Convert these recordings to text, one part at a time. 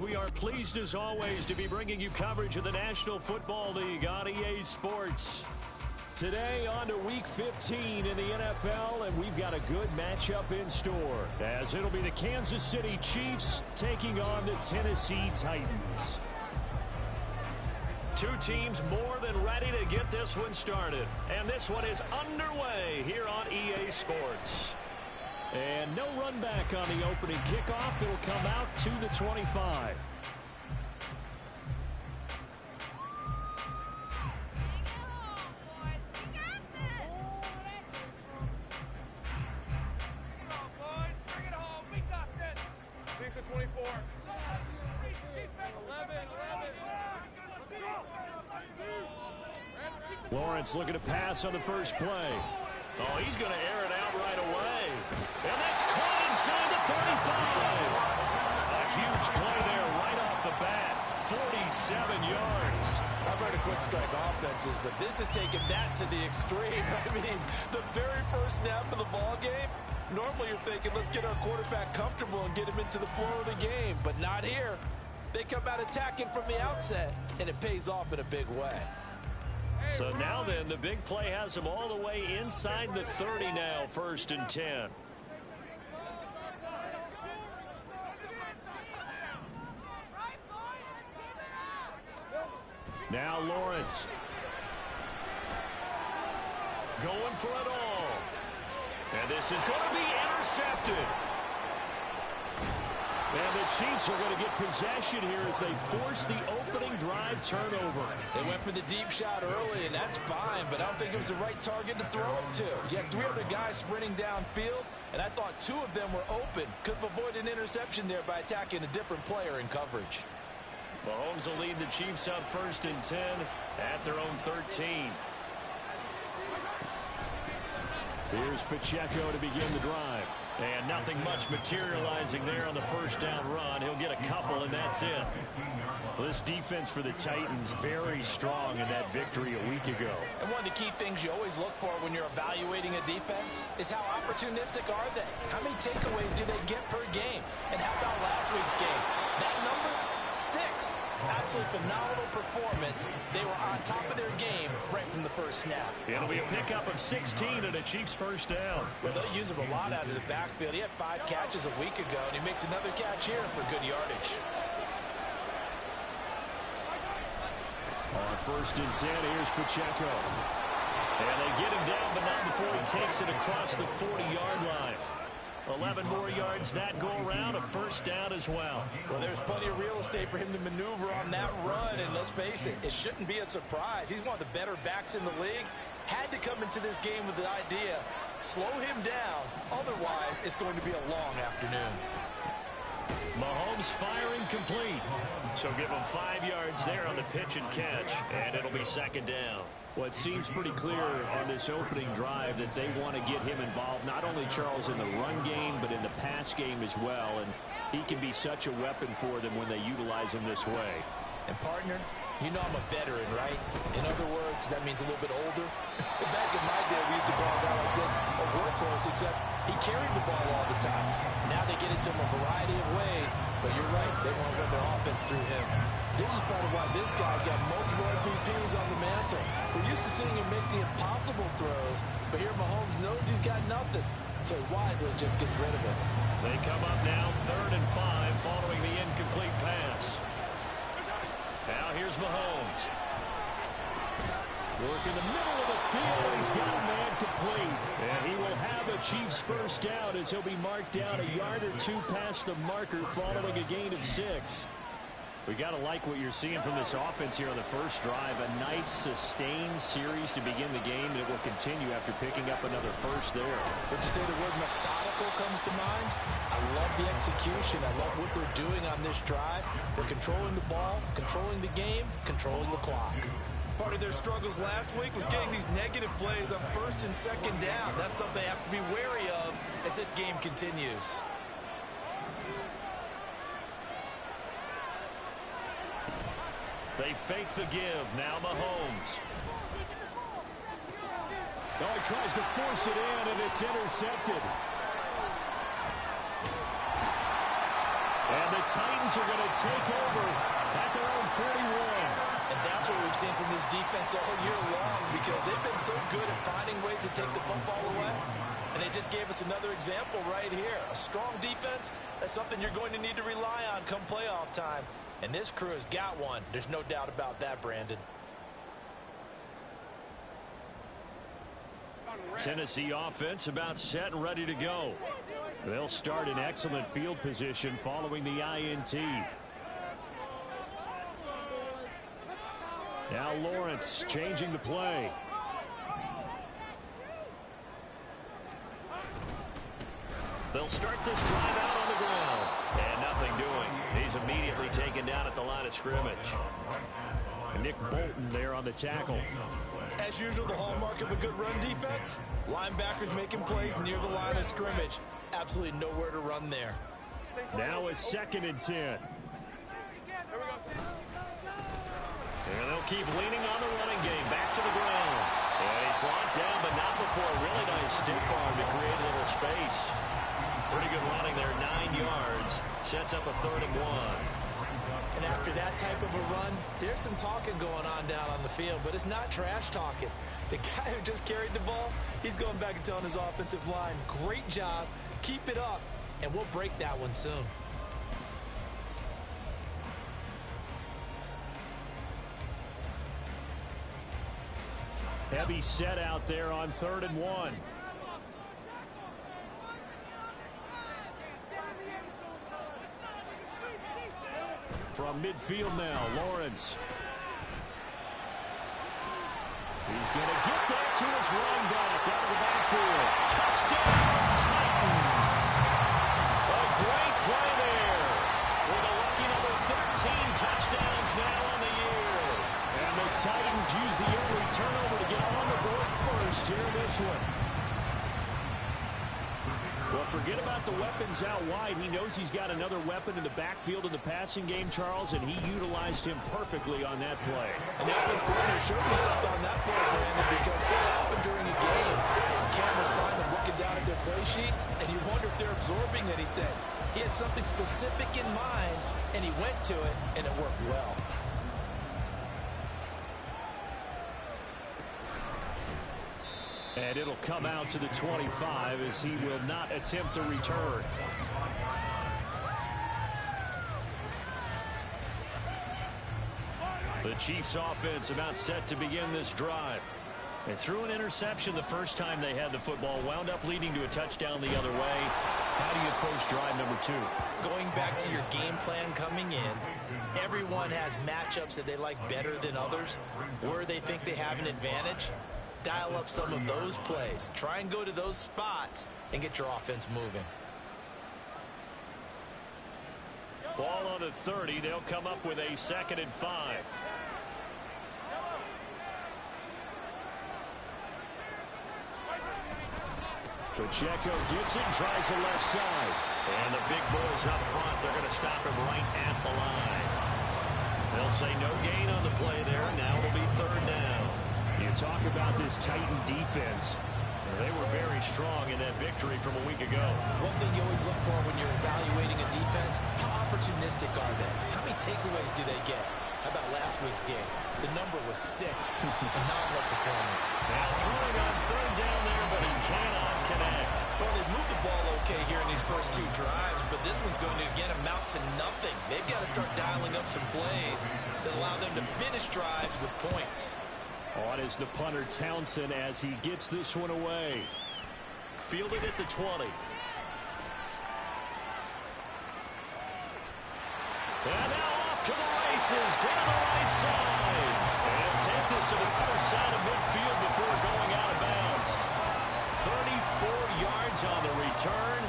We are pleased as always to be bringing you coverage of the National Football League on EA Sports. Today on to Week 15 in the NFL, and we've got a good matchup in store, as it'll be the Kansas City Chiefs taking on the Tennessee Titans. Two teams more than ready to get this one started, and this one is underway here on EA Sports. And no run back on the opening kickoff. It'll come out to the 25. Lawrence looking to pass on the first play. Oh, he's going to air it out right away. And that's caught inside the 35. A huge play there right off the bat. 47 yards. I've heard of quick strike offenses, but this has taken that to the extreme. I mean, the very first snap of the ball game, normally you're thinking, let's get our quarterback comfortable and get him into the flow of the game, but not here. They come out attacking from the outset, and it pays off in a big way. So now then, the big play has him all the way inside the 30 now, 1st and 10. Now Lawrence. Going for it all. And this is going to be intercepted. And the Chiefs are going to get possession here as they force the opening drive turnover. They went for the deep shot early, and that's fine, but I don't think it was the right target to throw it to. You had 3 other guys sprinting downfield, and I thought 2 of them were open. Could have avoided an interception there by attacking a different player in coverage. Mahomes will lead the Chiefs up 1st and 10 at their own 13. Here's Pacheco to begin the drive. And nothing much materializing there on the first down run. He'll get a couple, and that's it. Well, this defense for the Titans very strong in that victory a week ago. And one of the key things you always look for when you're evaluating a defense is how opportunistic are they? How many takeaways do they get per game? And how about last week's game? That number, 6. Absolutely phenomenal performance. They were on top of their game right from the first snap. It'll be a pickup of 16 and a Chiefs first down. Well, they'll use him a lot out of the backfield. He had 5 catches a week ago, and he makes another catch here for good yardage. On 1st and 10, here's Pacheco. And they get him down, but not before he takes it across the 40-yard line. 11 more yards that go around, a first down as well. Well, there's plenty of real estate for him to maneuver on that run, and let's face it, it shouldn't be a surprise. He's one of the better backs in the league. Had to come into this game with the idea, slow him down, otherwise it's going to be a long afternoon. Mahomes firing complete. So give him 5 yards there on the pitch and catch, and it'll be 2nd down. Well, it seems pretty clear on this opening drive that they want to get him involved, not only, Charles, in the run game, but in the pass game as well. And he can be such a weapon for them when they utilize him this way. And, partner, you know I'm a veteran, right? In other words, that means a little bit older. Back in my day, we used to call a guy like this a workhorse, except he carried the ball all the time. Now they get it to him a variety of ways, but you're right, they want to run their offense through him. This is part of why this guy's got multiple MVPs on the mantle. We're used to seeing him make the impossible throws, but here Mahomes knows he's got nothing, so he wisely just gets rid of it. They come up now 3rd and 5 following the incomplete pass. Now here's Mahomes. Work in the middle of the field, and he's got a man complete. And he will have a Chiefs first down as he'll be marked down a yard or 2 past the marker following a gain of 6. We got to like what you're seeing from this offense here on the first drive. A nice, sustained series to begin the game, and it will continue after picking up another first there. Would you say the word methodical comes to mind? I love the execution. I love what they're doing on this drive. They're controlling the ball, controlling the game, controlling the clock. Part of their struggles last week was getting these negative plays on 1st and 2nd down. That's something they have to be wary of as this game continues. They fake the give. Now Mahomes. Oh, he tries to force it in, and it's intercepted. And And the Titans are going to take over at their own 41. And that's what we've seen from this defense all year long, because they've been so good at finding ways to take the football away. And they just gave us another example right here. A strong defense, that's something you're going to need to rely on come playoff time. And this crew has got one. There's no doubt about that, Brandon. Tennessee offense about set and ready to go. They'll start in excellent field position following the INT. Now Lawrence changing the play. They'll start this drive out on the ground. And nothing doing. He's immediately taken down at the line of scrimmage. Nick Bolton there on the tackle. As usual, the hallmark of a good run defense, linebackers making plays near the line of scrimmage. Absolutely nowhere to run there. Now a 2nd and 10. And they'll keep leaning on the running game. Back to the ground. And he's brought down, but not before a really nice stiff arm to create a little space. Pretty good running there, 9 yards. Sets up a 3rd and 1. And after that type of a run, there's some talking going on down on the field, but it's not trash talking. The guy who just carried the ball, he's going back and telling his offensive line, great job, keep it up, and we'll break that one soon. Heavy set out there on 3rd and 1. From midfield now, Lawrence. He's going to get that to his running back out of the backfield. Touchdown, Titans! A great play there. With a lucky number 13 touchdowns now on the year. And the Titans use the early turnover to get on the board first here in this one. Well, forget about the weapons out wide. He knows he's got another weapon in the backfield of the passing game, Charles, and he utilized him perfectly on that play. And that was going to show me something on that play, Brandon, because so often during a game, cameras find them looking down at their play sheets, and you wonder if they're absorbing anything. He had something specific in mind, and he went to it, and it worked well. And it'll come out to the 25 as he will not attempt a return. The Chiefs offense about set to begin this drive. They threw an interception the first time they had the football, wound up leading to a touchdown the other way. How do you approach drive number 2? Going back to your game plan coming in, everyone has matchups that they like better than others, where they think they have an advantage. Dial up some of those plays. Try and go to those spots and get your offense moving. Ball on the 30. They'll come up with a 2nd and 5. Pacheco gets it, tries the left side. And the big boys up front, they're going to stop him right at the line. They'll say no gain on the play there. Now it'll be 3rd down. You talk about this Titan defense. They were very strong in that victory from a week ago. One thing you always look for when you're evaluating a defense, how opportunistic are they? How many takeaways do they get? How about last week's game? The number was 6. Phenomenal performance. Now throwing on 3rd down there, but he cannot connect. Well, they've moved the ball okay here in these first 2 drives, but this one's going to, again, amount to nothing. They've got to start dialing up some plays that allow them to finish drives with points. On is the punter Townsend as he gets this one away. Fielded at the 20. And now off to the races down the right side. And take this to the other side of midfield before going out of bounds. 34 yards on the return.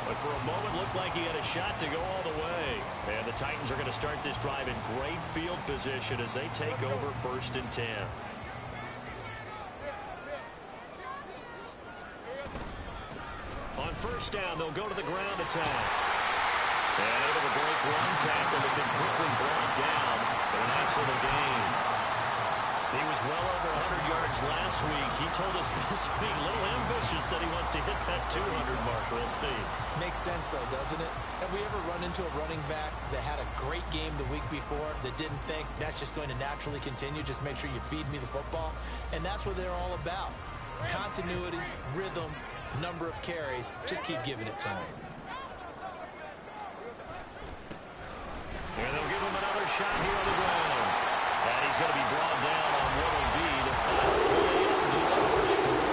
But for a moment looked like he had a shot to go all the way. And the Titans are going to start this drive in great field position as they take over 1st and 10. On 1st down, they'll go to the ground attack. And able to break one tackle, but then quickly brought down. A nice little gain. He was well over 100 yards last week. He told us this week, a little ambitious, said he wants to hit that 200 mark. We'll see. Makes sense, though, doesn't it? Have we ever run into a running back that had a great game the week before that didn't think that's just going to naturally continue? Just make sure you feed me the football. And that's what they're all about. Continuity, rhythm, number of carries. Just keep giving it to him. And they'll give him another shot here on the ground. And he's going to be brought down on what will be the final play of this first quarter.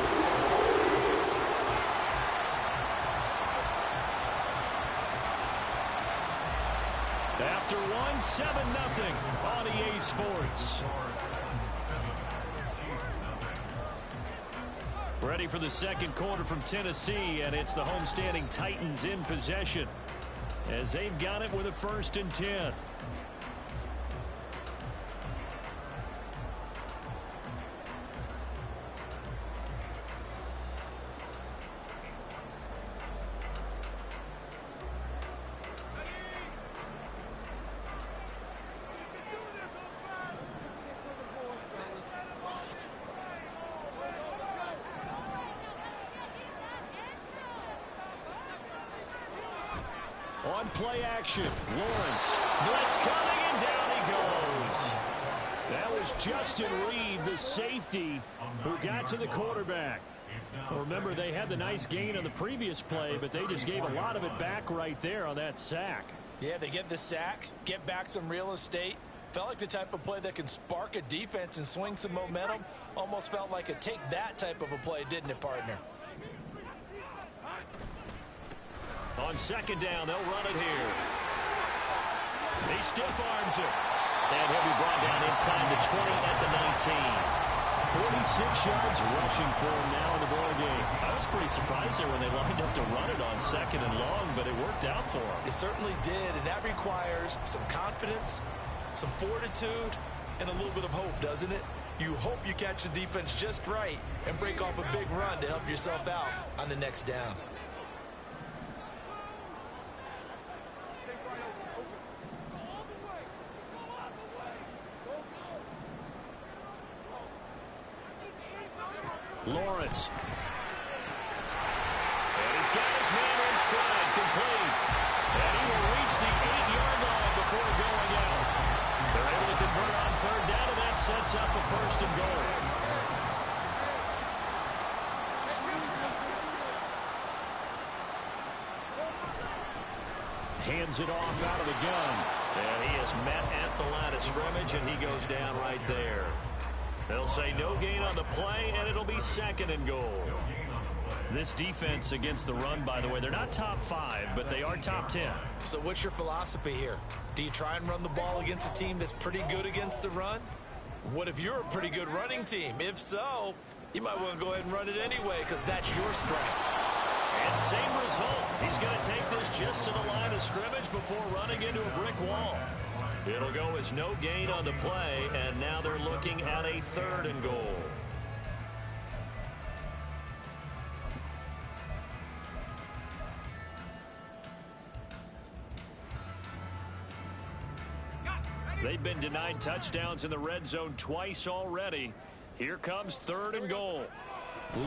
After 7-0 on EA Sports. Ready for the second quarter from Tennessee, and it's the homestanding Titans in possession as they've got it with a 1st and 10. On play action, Lawrence. Blitz coming, and down he goes. That was Justin Reed, the safety, who got to the quarterback. Well, remember, they had the nice gain on the previous play, but they just gave a lot of it back right there on that sack. Yeah, they get the sack, get back some real estate. Felt like the type of play that can spark a defense and swing some momentum. Almost felt like a take-that type of a play, didn't it, partner? On 2nd down, they'll run it here. He stiff arms it. And he'll be brought down inside the 20 at the 19. 46 yards rushing for him now in the ball game. I was pretty surprised there when they lined up to run it on 2nd and long, but it worked out for him. It certainly did, and that requires some confidence, some fortitude, and a little bit of hope, doesn't it? You hope you catch the defense just right and break off a big run to help yourself out on the next down. Lawrence. And he's got his man in stride, complete. And he will reach the 8-yard line before going out. They're able to convert on 3rd down, and that sets up a 1st and goal. Hands it off out of the gun. And he is met at the line of scrimmage, and he goes down right there. They'll say no gain on the play, and it'll be 2nd and goal. This defense against the run, by the way, they're not top 5, but they are top 10. So what's your philosophy here? Do you try and run the ball against a team that's pretty good against the run? What if you're a pretty good running team? If so, you might want to go ahead and run it anyway because that's your strength. And same result. He's going to take this just to the line of scrimmage before running into a brick wall. It'll go as no gain on the play, and now they're looking at a 3rd and goal. They've been denied touchdowns in the red zone twice already. Here comes 3rd and goal.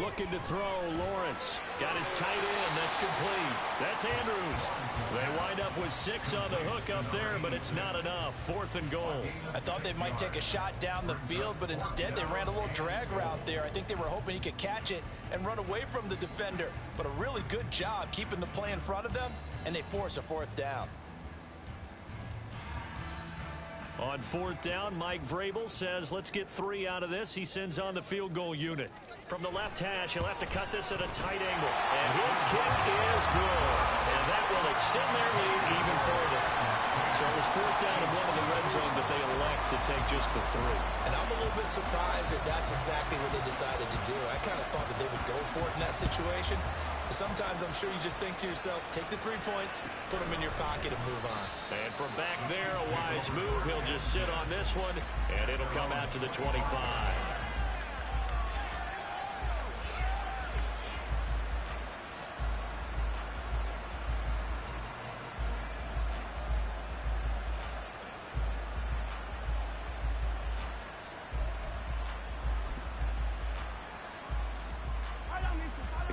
Looking to throw, Lawrence. Got his tight end, that's complete. That's Andrews. They wind up with 6 on the hook up there, but it's not enough. 4th and goal. I thought they might take a shot down the field, but instead they ran a little drag route there. I think they were hoping he could catch it and run away from the defender. But a really good job keeping the play in front of them, and they force a 4th down. On 4th down, Mike Vrabel says, let's get 3 out of this. He sends on the field goal unit. From the left hash, he'll have to cut this at a tight angle. And his kick is good. And that will extend their lead even further. So it was 4th down and 1 in the red zone, but they elect to take just the 3. And I'm a little bit surprised that that's exactly what they decided to do. I kind of thought that they would go for it in that situation. But sometimes I'm sure you just think to yourself, take the 3 points, put them in your pocket, and move on. And from back there, a wise move. He'll just sit on this one, and it'll come out to the 25.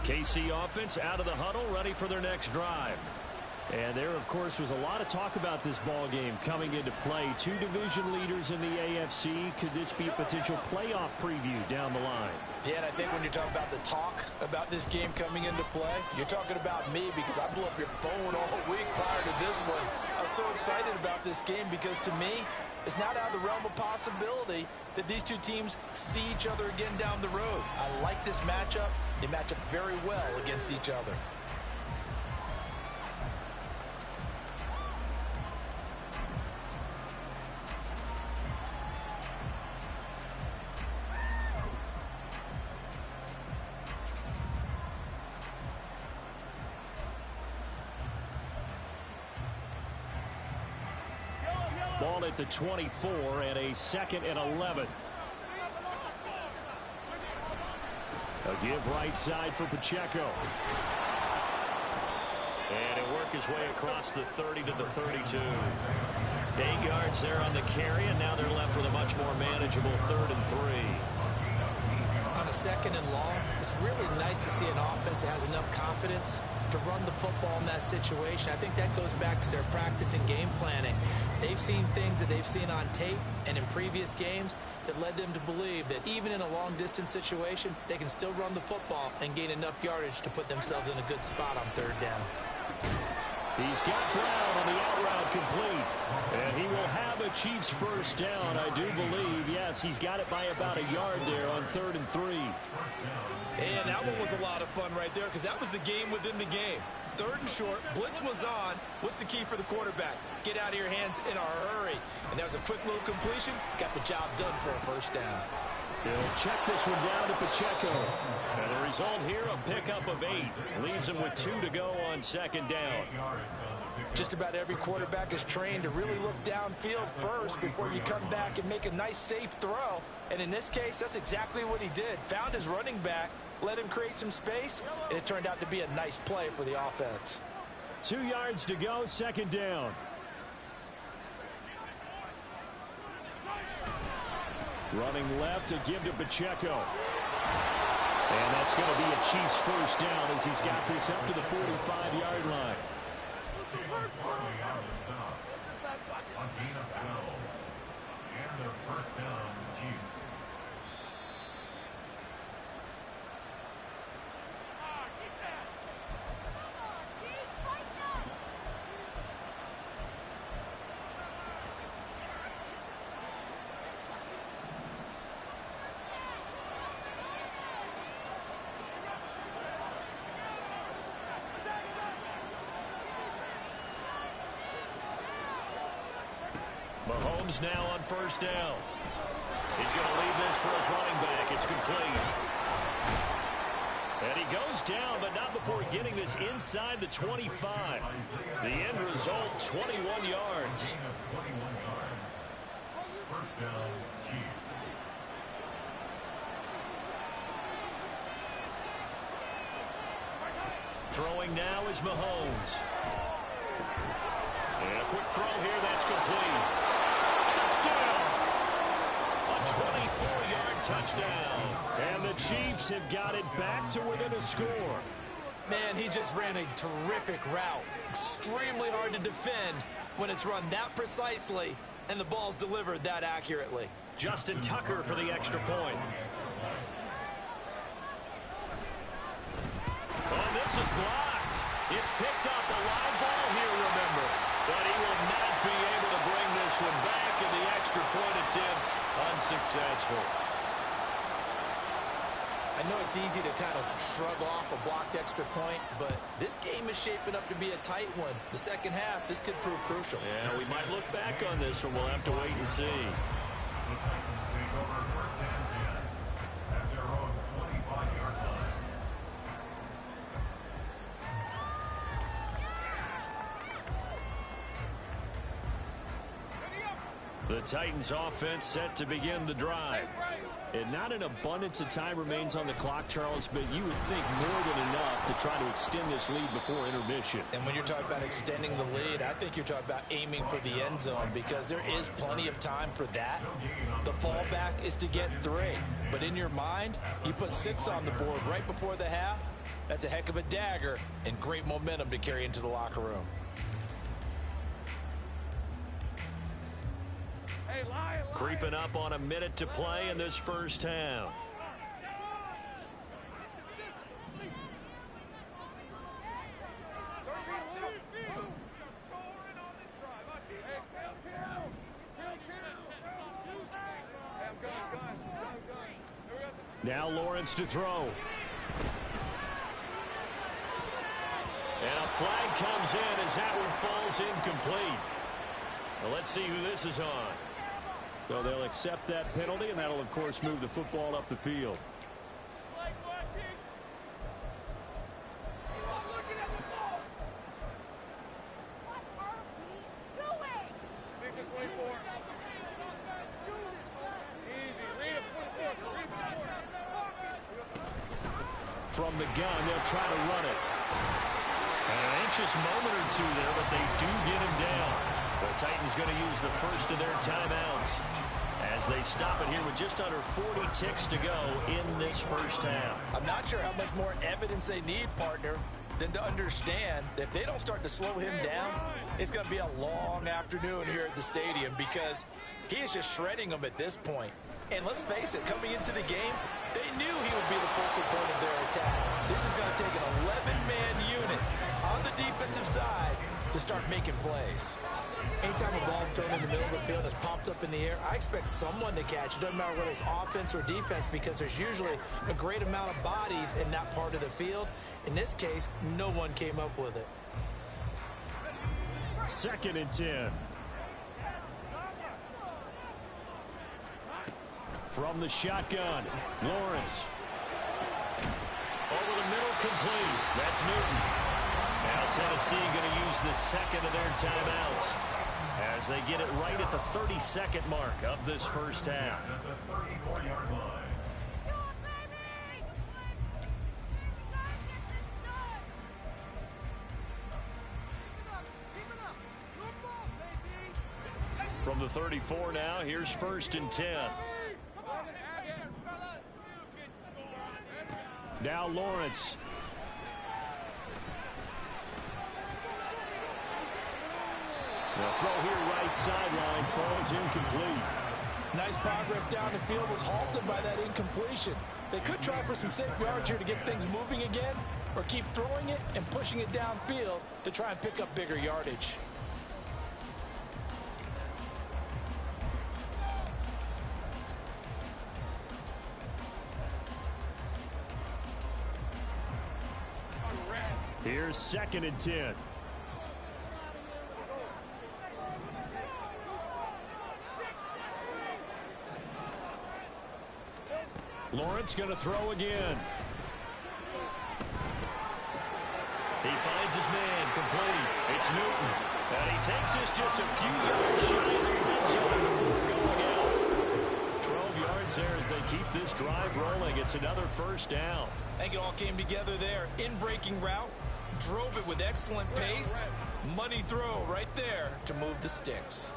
KC offense out of the huddle, ready for their next drive. And there, of course, was a lot of talk about this ball game coming into play. Two division leaders in the AFC. Could this be a potential playoff preview down the line? Yeah, and I think when you're talking about the talk about this game coming into play, you're talking about me because I blew up your phone all week prior to this one. I was so excited about this game because, to me, it's not out of the realm of possibility that these two teams see each other again down the road. I like this matchup. They match up very well against each other. Ball at the 24 and a 2nd and 11. A give right side for Pacheco. And he'll work his way across the 30 to the 32. 8 yards there on the carry, and now they're left with a much more manageable 3rd and 3. On a 2nd and long, it's really nice to see an offense that has enough confidence to run the football in that situation. I think that goes back to their practice and game planning. They've seen things that they've seen on tape and in previous games that led them to believe that even in a long-distance situation, they can still run the football and gain enough yardage to put themselves in a good spot on 3rd down. He's got Brown on the out route complete. And he will have a Chiefs first down, I do believe. Yes, he's got it by about a yard there on 3rd and 3. And that one was a lot of fun right there because that was the game within the game. 3rd and short, blitz was on. What's the key for the quarterback? Get out of your hands in a hurry. And that was a quick little completion. Got the job done for a first down. He'll check this one down to Pacheco. And the result here, a pickup of 8. Leaves him with 2 to go on 2nd down. Just about every quarterback is trained to really look downfield first before you come back and make a nice, safe throw. And in this case, that's exactly what he did. Found his running back, let him create some space, and it turned out to be a nice play for the offense. 2 yards to go, 2nd down. Running left to give to Pacheco. And that's going to be a Chiefs first down as he's got this up to the 45-yard line. Mahomes now on first down. He's going to leave this for his running back. It's complete. And he goes down, but not before getting this inside the 25. The end result, 21 yards. Throwing now is Mahomes. And a quick throw here, that's complete. Touchdown! A 24-yard touchdown. And the Chiefs have got it back to within a score. Man, he just ran a terrific route. Extremely hard to defend when it's run that precisely and the ball's delivered that accurately. Justin Tucker for the extra point. Oh, this is blocked. It's picked up a live ball here, remember. But he will not be able to bring this one back, and the extra point attempt unsuccessful. I know it's easy to kind of shrug off a blocked extra point, but this game is shaping up to be a tight one. The second half, this could prove crucial. Yeah, we might look back on this one. We'll have to wait and see. The Titans offense set to begin the drive. And not an abundance of time remains on the clock, Charles, but you would think more than enough to try to extend this lead before intermission. And when you're talking about extending the lead, I think you're talking about aiming for the end zone because there is plenty of time for that. The fallback is to get 3. But in your mind, you put 6 on the board right before the half. That's a heck of a dagger and great momentum to carry into the locker room. Creeping up on a minute to play in this first half. Now Lawrence to throw. And a flag comes in as that one falls incomplete. Well, let's see who this is on. Well, they'll accept that penalty, and that'll, of course, move the football up the field. From the gun, they'll try to run it. An anxious moment or two there, but they do get him down. The Titans going to use the first of their timeouts as they stop it here with just under 40 ticks to go in this first half. I'm not sure how much more evidence they need, partner, than to understand that if they don't start to slow him down, it's going to be a long afternoon here at the stadium because he is just shredding them at this point. And let's face it, coming into the game, they knew he would be the focal point of their attack. This is going to take an 11-man unit on the defensive side to start making plays. Anytime a ball's thrown in the middle of the field, it's popped up in the air, I expect someone to catch. It doesn't matter whether it's offense or defense because there's usually a great amount of bodies in that part of the field. In this case, no one came up with it. 2nd and 10. From the shotgun, Lawrence. Over the middle, complete. That's Newton. Now Tennessee going to use the second of their timeouts as they get it right at the 32nd mark of this first half. From the 34 now, here's 1st and 10. Now Lawrence. The throw here right sideline falls incomplete. Nice progress down the field was halted by that incompletion. They could try for some safe yards here to get things moving again or keep throwing it and pushing it downfield to try and pick up bigger yardage. Here's 2nd and 10. Lawrence going to throw again. He finds his man, complete. It's Newton. And he takes this just a few yards shy of the red zone before going out. 12 yards there as they keep this drive rolling. It's another first down. I think it all came together there. In-breaking route. Drove it with excellent pace. Money throw right there to move the sticks.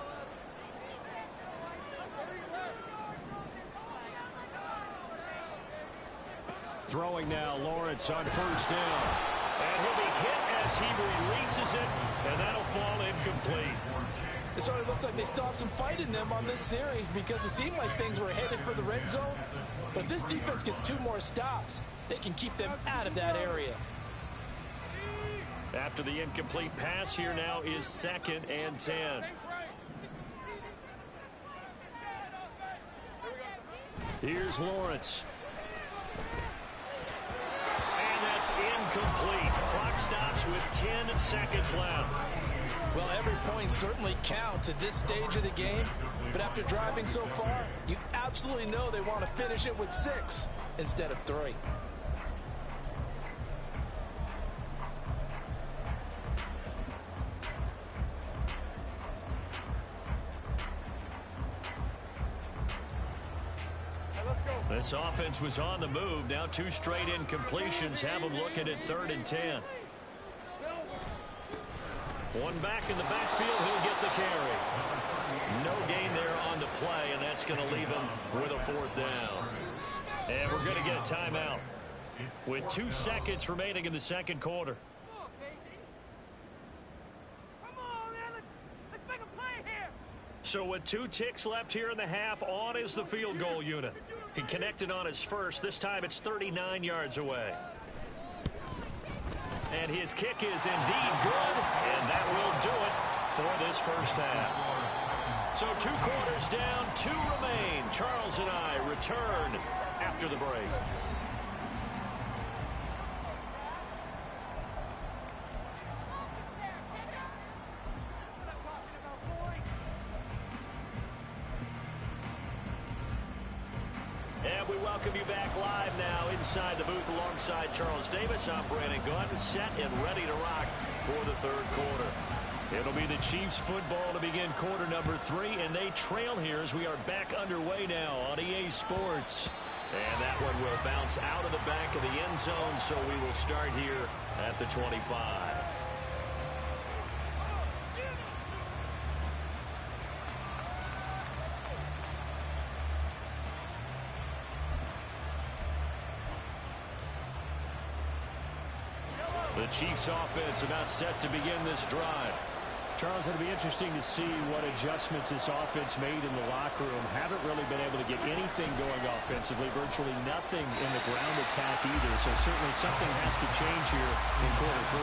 Throwing now, Lawrence on 1st down. And he'll be hit as he releases it, and that'll fall incomplete. It sort of looks like they still have some fight in them on this series because it seemed like things were headed for the red zone. But if this defense gets 2 more stops, they can keep them out of that area. After the incomplete pass, here now is 2nd and 10. Here's Lawrence. And that's incomplete. Clock stops with 10 seconds left. Well, every point certainly counts at this stage of the game. But after driving so far, you absolutely know they want to finish it with 6 instead of 3. This offense was on the move. Now 2 straight incompletions have them looking at 3rd and 10. One back in the backfield. He'll get the carry. No gain there on the play, and that's going to leave him with a 4th down. And we're going to get a timeout with 2 seconds remaining in the 2nd quarter. So with 2 ticks left here in the half, on is the field goal unit. He connected on his first. This time it's 39 yards away. And his kick is indeed good, and that will do it for this first half. So 2 quarters down, 2 remain. Charles and I return after the break. And we welcome you back live now inside the booth alongside Charles Davis. I'm Brandon Gunn, set and ready to rock for the 3rd quarter. It'll be the Chiefs football to begin quarter number 3, and they trail here as we are back underway now on EA Sports. And that one will bounce out of the back of the end zone, so we will start here at the 25. The Chiefs offense about set to begin this drive. Charles, it'll be interesting to see what adjustments this offense made in the locker room. Haven't really been able to get anything going offensively, virtually nothing in the ground attack either. So certainly something has to change here in quarter 3.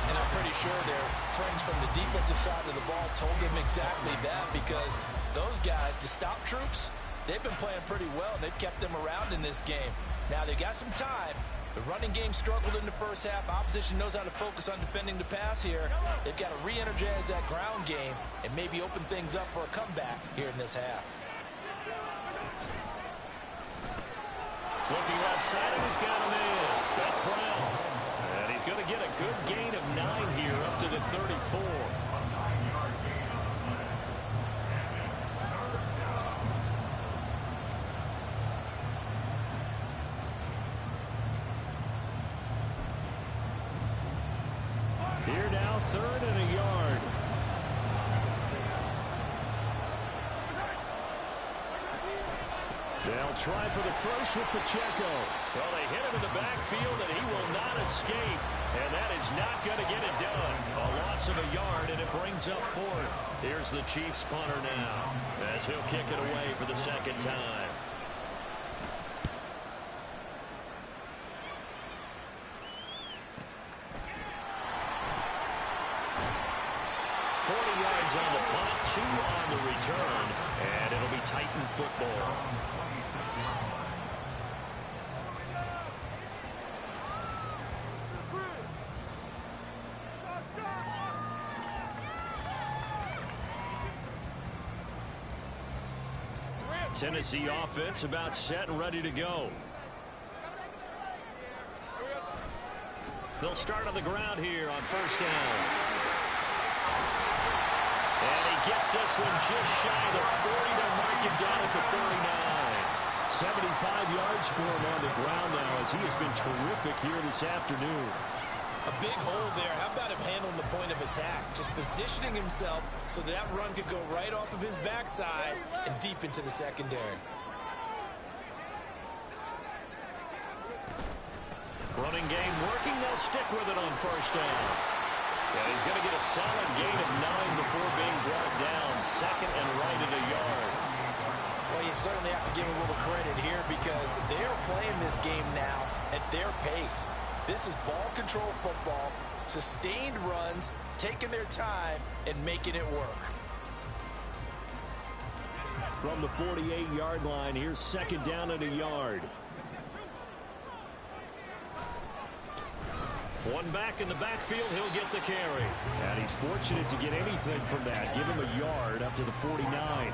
And I'm pretty sure their friends from the defensive side of the ball told them exactly that, because those guys, the stop troops, they've been playing pretty well. They've kept them around in this game. Now they got some time. The running game struggled in the first half. Opposition knows how to focus on defending the pass here. They've got to re-energize that ground game and maybe open things up for a comeback here in this half. Looking left side, and he's got him in. That's Brown. And he's going to get a good gain of 9 here up to the 34. Here now, 3rd and a yard. They'll try for the first with Pacheco. Well, they hit him in the backfield, and he will not escape. And that is not going to get it done. A loss of a yard, and it brings up 4th. Here's the Chiefs punter now, as he'll kick it away for the 2nd time. On the punt, 2 on the return, and it'll be Titan football. Tennessee offense about set and ready to go. They'll start on the ground here on 1st down. And he gets this one just shy of the 40 to mark him down at the 39. 75 yards for him on the ground now, as he has been terrific here this afternoon. A big hole there. How about him handling the point of attack? Just positioning himself so that run could go right off of his backside and deep into the secondary. Running game working. They'll stick with it on 1st down. And he's going to get a solid gain of 9 before being brought down. 2nd and right at a yard. Well, you certainly have to give him a little credit here, because they're playing this game now at their pace. This is ball control football, sustained runs, taking their time and making it work. From the 48-yard line, here's 2nd down and a yard. One back in the backfield, he'll get the carry. And he's fortunate to get anything from that. Give him a yard up to the 49.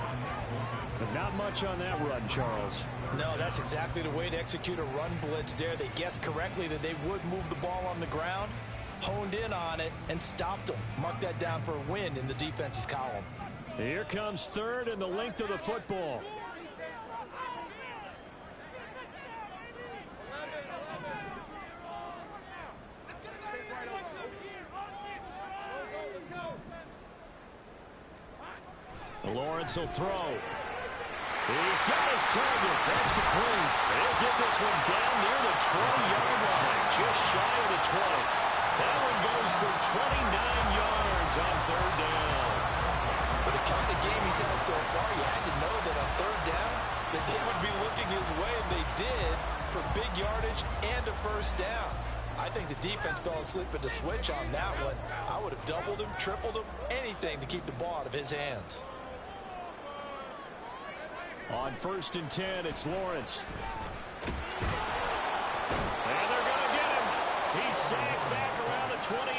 But not much on that run, Charles. No, that's exactly the way to execute a run blitz there. They guessed correctly that they would move the ball on the ground, honed in on it, and stopped them. Mark that down for a win in the defense's column. Here comes 3rd and the length of the football. Lawrence will throw. He's got his target. That's complete. He'll get this one down near the 20-yard line, just shy of the 20. That one goes for 29 yards on third down. For the kind of game he's had so far, you had to know that on third down that they would be looking his way, and they did, for big yardage and a first down. I think the defense fell asleep at the switch on that one. I would have doubled him, tripled him, anything to keep the ball out of his hands. On 1st and 10, it's Lawrence. And they're going to get him. He's sacked back around the 28.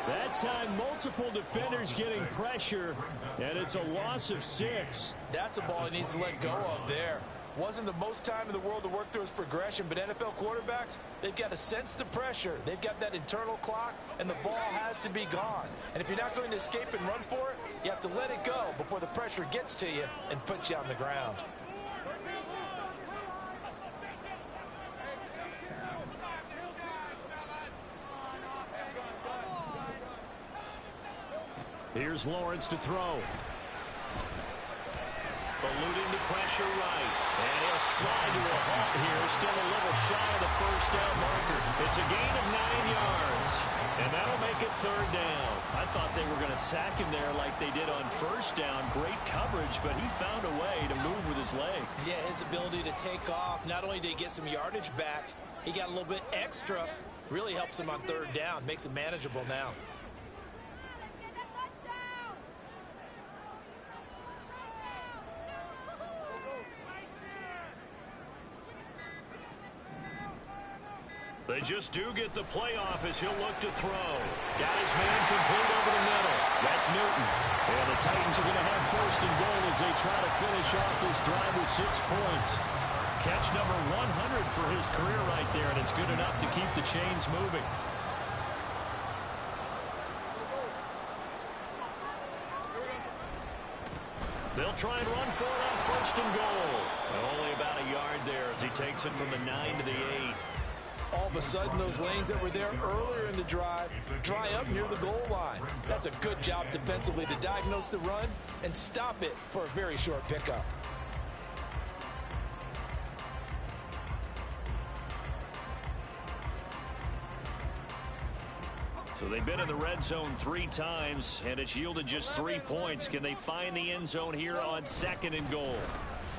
That time, multiple defenders getting pressure, and it's a loss of 6. That's a ball he needs to let go of there. Wasn't the most time in the world to work through his progression, but NFL quarterbacks, they've got to sense the pressure. They've got that internal clock, and the ball has to be gone. And if you're not going to escape and run for it, you have to let it go before the pressure gets to you and puts you on the ground. Here's Lawrence to throw. Eluding the pressure right. And he'll slide to a halt here. Still a little shy of the first down marker. It's a gain of 9 yards. And that'll make it third down. I thought they were going to sack him there like they did on first down. Great coverage, but he found a way to move with his legs. Yeah, his ability to take off. Not only did he get some yardage back, he got a little bit extra. Really helps him on third down. Makes it manageable now. They just do get the playoff as he'll look to throw. Got his man complete over the middle. That's Newton. And the Titans are going to have 1st and goal as they try to finish off this drive with 6 points. Catch number 100 for his career right there, and it's good enough to keep the chains moving. They'll try and run for it on 1st and goal. And only about a yard there as he takes it from the 9 to the 8. All of a sudden, those lanes that were there earlier in the drive dry up near the goal line. That's a good job defensively to diagnose the run and stop it for a very short pickup. So they've been in the red zone 3 times, and it's yielded just 3 points. Can they find the end zone here on 2nd and goal?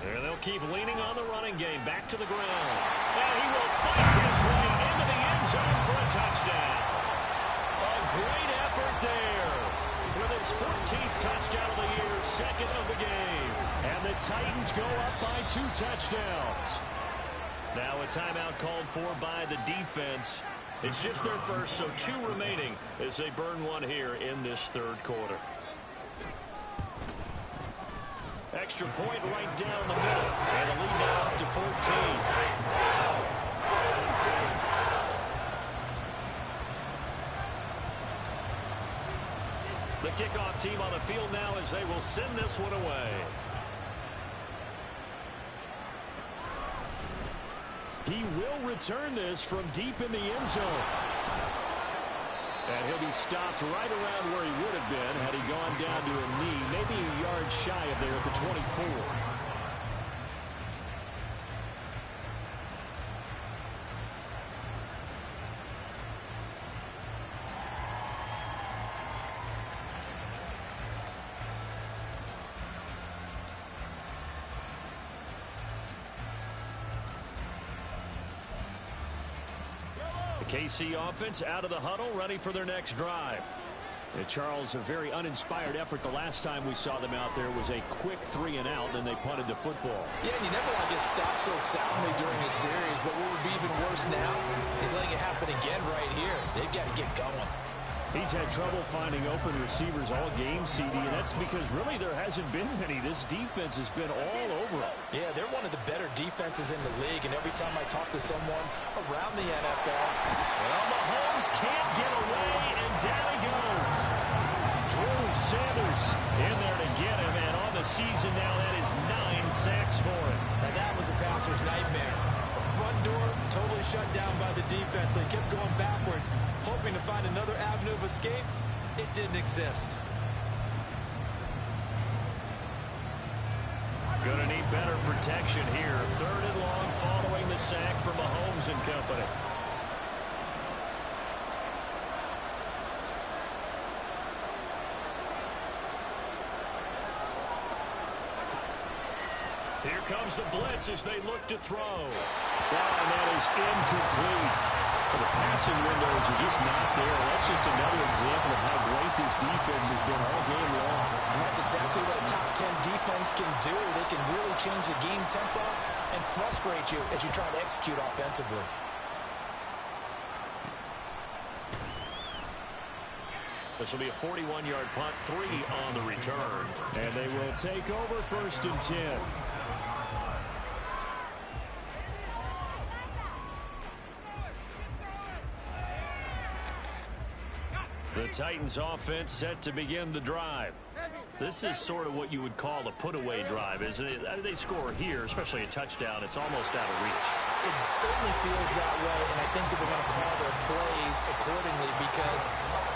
And they'll keep leaning on the running game. Back to the ground. And he will fight his way into the end zone for a touchdown. A great effort there. With his 14th touchdown of the year, 2nd of the game. And the Titans go up by 2 touchdowns. Now a timeout called for by the defense. It's just their first, so 2 remaining as they burn one here in this 3rd quarter. Extra point right down the middle. And a lead now up to 14. The kickoff team on the field now as they will send this one away. He will return this from deep in the end zone. And he'll be stopped right around where he would have been had he gone down to a knee, maybe a yard shy of there at the 24. KC offense out of the huddle, ready for their next drive. And Charles, a very uninspired effort. The last time we saw them out there was a quick 3 and out, and they punted the football. Yeah, and you never want to get stopped so soundly during a series, but what would be even worse now is letting it happen again right here. They've got to get going. He's had trouble finding open receivers all game, CD, and that's because really there hasn't been many. This defense has been all over him. Yeah, they're one of the better defenses in the league, and every time I talk to someone around the NFL, well, Mahomes can't get away, and down he goes. Drew Sanders in there to get him, and on the season now, that is 9 sacks for him. And that was a passer's nightmare. The front door totally shut down by the defense. They kept going backwards, hoping to find another avenue of escape. It didn't exist. better protection here. 3rd and long following the sack from Mahomes and company. Here comes the blitz as they look to throw. And that is incomplete. The passing windows are just not there. That's just another example of how great this defense has been all game long. And that's exactly what a top 10 defense can do. They can really change the game tempo and frustrate you as you try to execute offensively. This will be a 41-yard punt, 3 on the return. And they will take over 1st and 10. The Titans offense set to begin the drive. This is sort of what you would call a put-away drive, isn't it? They score here, especially a touchdown. It's almost out of reach. It certainly feels that way, and I think that they're going to call their plays accordingly because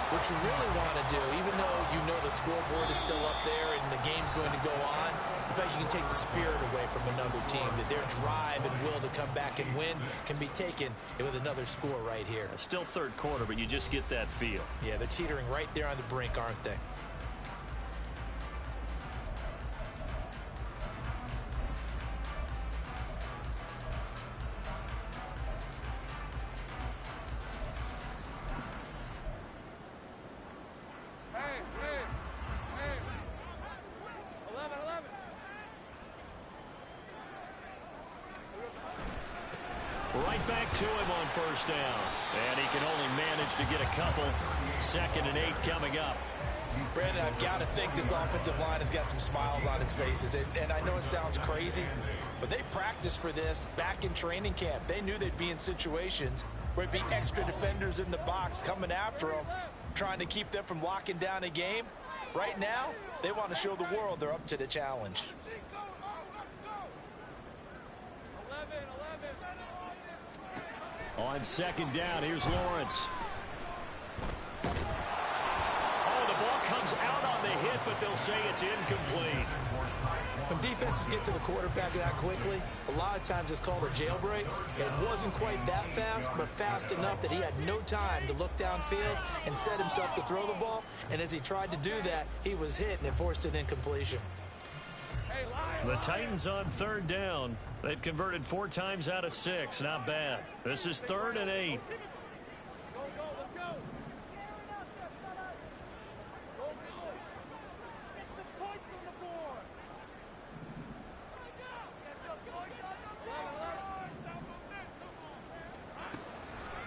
what you really want to do, even though you know the scoreboard is still up there and the game's going to go on, in fact, you can take the spirit away from another team, that their drive and will to come back and win can be taken with another score right here. Still 3rd quarter, but you just get that feel. Yeah, they're teetering right there on the brink, aren't they? Right back to him on 1st down. And he can only manage to get a couple. 2nd and 8 coming up. Brandon, I've got to think this offensive line has got some smiles on its faces. And I know it sounds crazy, but they practiced for this back in training camp. They knew they'd be in situations where it'd be extra defenders in the box coming after them, trying to keep them from locking down a game. Right now, they want to show the world they're up to the challenge. On 2nd down, here's Lawrence. Oh, the ball comes out on the hit, but they'll say it's incomplete. When defenses get to the quarterback that quickly, a lot of times it's called a jailbreak. It wasn't quite that fast, but fast enough that he had no time to look downfield and set himself to throw the ball. And as he tried to do that, he was hit and it forced an incompletion. The Titans on 3rd down. They've converted 4 times out of 6. Not bad. This is 3rd and 8.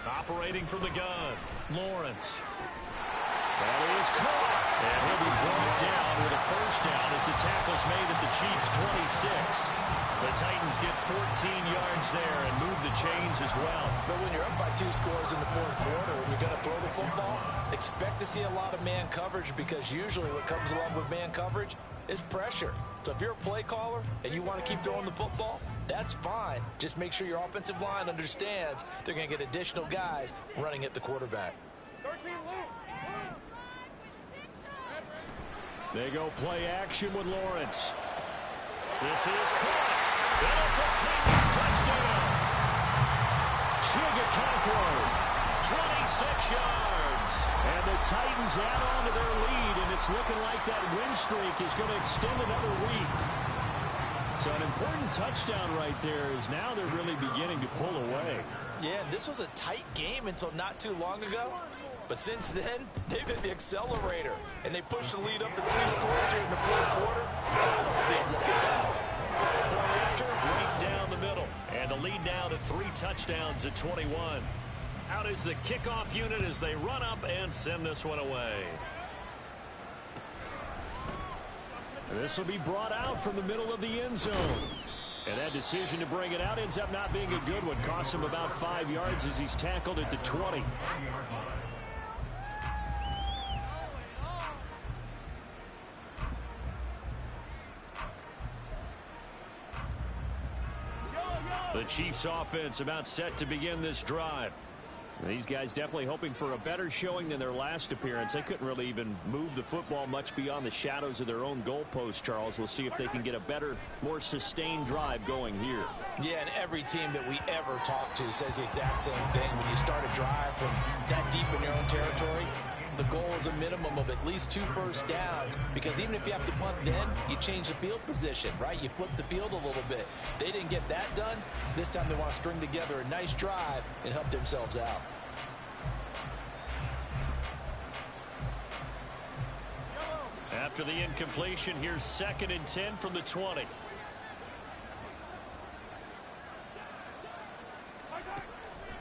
Operating from the gun, Lawrence. That is caught. And he'll be brought down with a 1st down as the tackle's made at the Chiefs' 26. The Titans get 14 yards there and move the chains as well. But when you're up by 2 scores in the 4th quarter and you're going to throw the football, expect to see a lot of man coverage because usually what comes along with man coverage is pressure. So if you're a play caller and you want to keep throwing the football, that's fine. Just make sure your offensive line understands they're going to get additional guys running at the quarterback. They go play action with Lawrence. This is caught. And it's a Titans touchdown. Chigakakro, 26 yards. And the Titans add on to their lead, and it's looking like that win streak is going to extend another week. So an important touchdown right there is now they're really beginning to pull away. Yeah, this was a tight game until not too long ago. But since then, they've hit the accelerator, and they pushed the lead up to 3 scores here in the 4th quarter. I don't see them looking back. After, right down the middle. And the lead now to 3 touchdowns at 21. Out is the kickoff unit as they run up and send this one away. This will be brought out from the middle of the end zone. And that decision to bring it out ends up not being a good one. Costs him about 5 yards as he's tackled at the 20. The Chiefs offense about set to begin this drive. These guys definitely hoping for a better showing than their last appearance. They couldn't really even move the football much beyond the shadows of their own goalpost, Charles. We'll see if they can get a better, more sustained drive going here. Yeah, and every team that we ever talk to says the exact same thing. When you start a drive from that deep in your own territory, the goal is a minimum of at least 2 first downs, because even if you have to punt then, you change the field position, right? You flip the field a little bit. They didn't get that done. This time they want to string together a nice drive and help themselves out. After the incompletion, here's 2nd and 10 from the 20.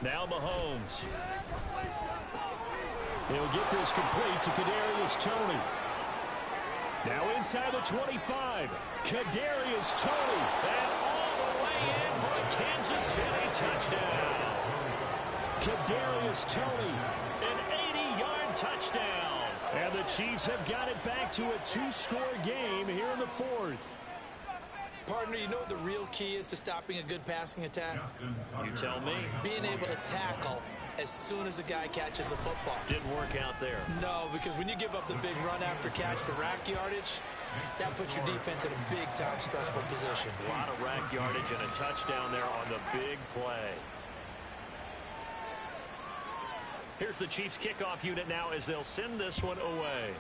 Now Mahomes. He'll get this complete to Kadarius Toney. Now inside the 25. Kadarius Toney. And all the way in for a Kansas City touchdown. Kadarius Toney, an 80-yard touchdown. And the Chiefs have got it back to a 2-score game here in the 4th. Partner, you know what the real key is to stopping a good passing attack? You tell me. Being able to tackle as soon as a guy catches a football. Didn't work out there. No, because when you give up the big run after catch, the rack yardage, that puts your defense in a big-time stressful position. A lot of rack yardage and a touchdown there on the big play. Here's the Chiefs kickoff unit now as they'll send this one away.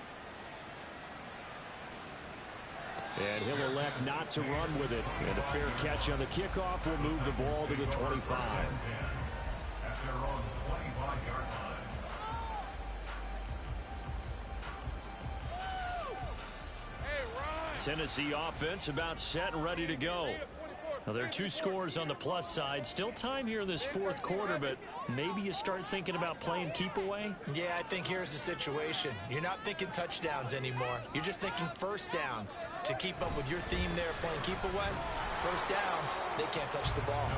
And he'll elect not to run with it. And a fair catch on the kickoff will move the ball to the 25. Tennessee offense about set and ready to go. Now, there are 2 scores on the plus side. Still time here in this 4th quarter, but maybe you start thinking about playing keep away? Yeah, I think here's the situation. You're not thinking touchdowns anymore. You're just thinking first downs. To keep up with your theme there, playing keep away, first downs, they can't touch the ball.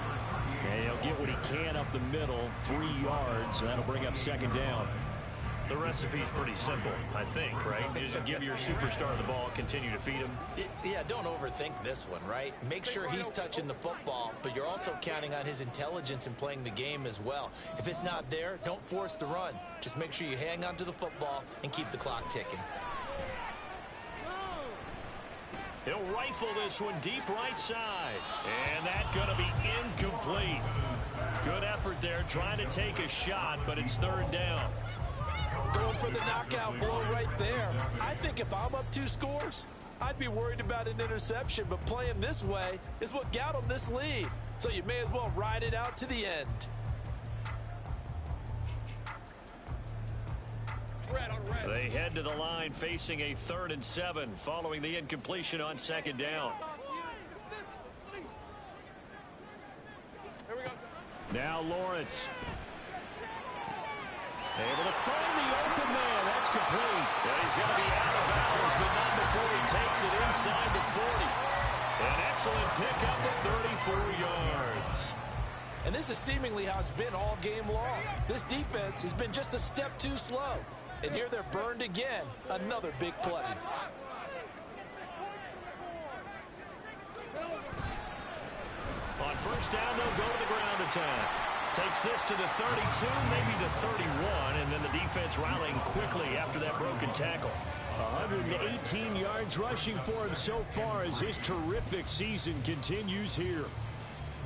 And he'll get what he can up the middle, 3 yards, and that'll bring up 2nd down. The recipe's pretty simple, I think, right? Just give your superstar the ball, continue to feed him. Yeah, don't overthink this one, right? Make sure he's touching the football, but you're also counting on his intelligence in playing the game as well. If it's not there, don't force the run. Just make sure you hang on to the football and keep the clock ticking. He'll rifle this one deep right side. And that's going to be incomplete. Good effort there, trying to take a shot, but it's 3rd down. Going for the knockout blow right there. I think if I'm up 2 scores, I'd be worried about an interception, but playing this way is what got them this lead. So you may as well ride it out to the end. They head to the line facing a 3rd and 7 following the incompletion on 2nd down. Now Lawrence. Able to find the open man. That's complete. And he's going to be out of bounds, but not before he takes it inside the 40. An excellent pickup of 34 yards. And this is seemingly how it's been all game long. This defense has been just a step too slow. And here they're burned again. Another big play. On 1st down, they'll go to the ground attack. Takes this to the 32, maybe the 31, and then the defense rallying quickly after that broken tackle. 118 yards rushing for him so far as his terrific season continues here.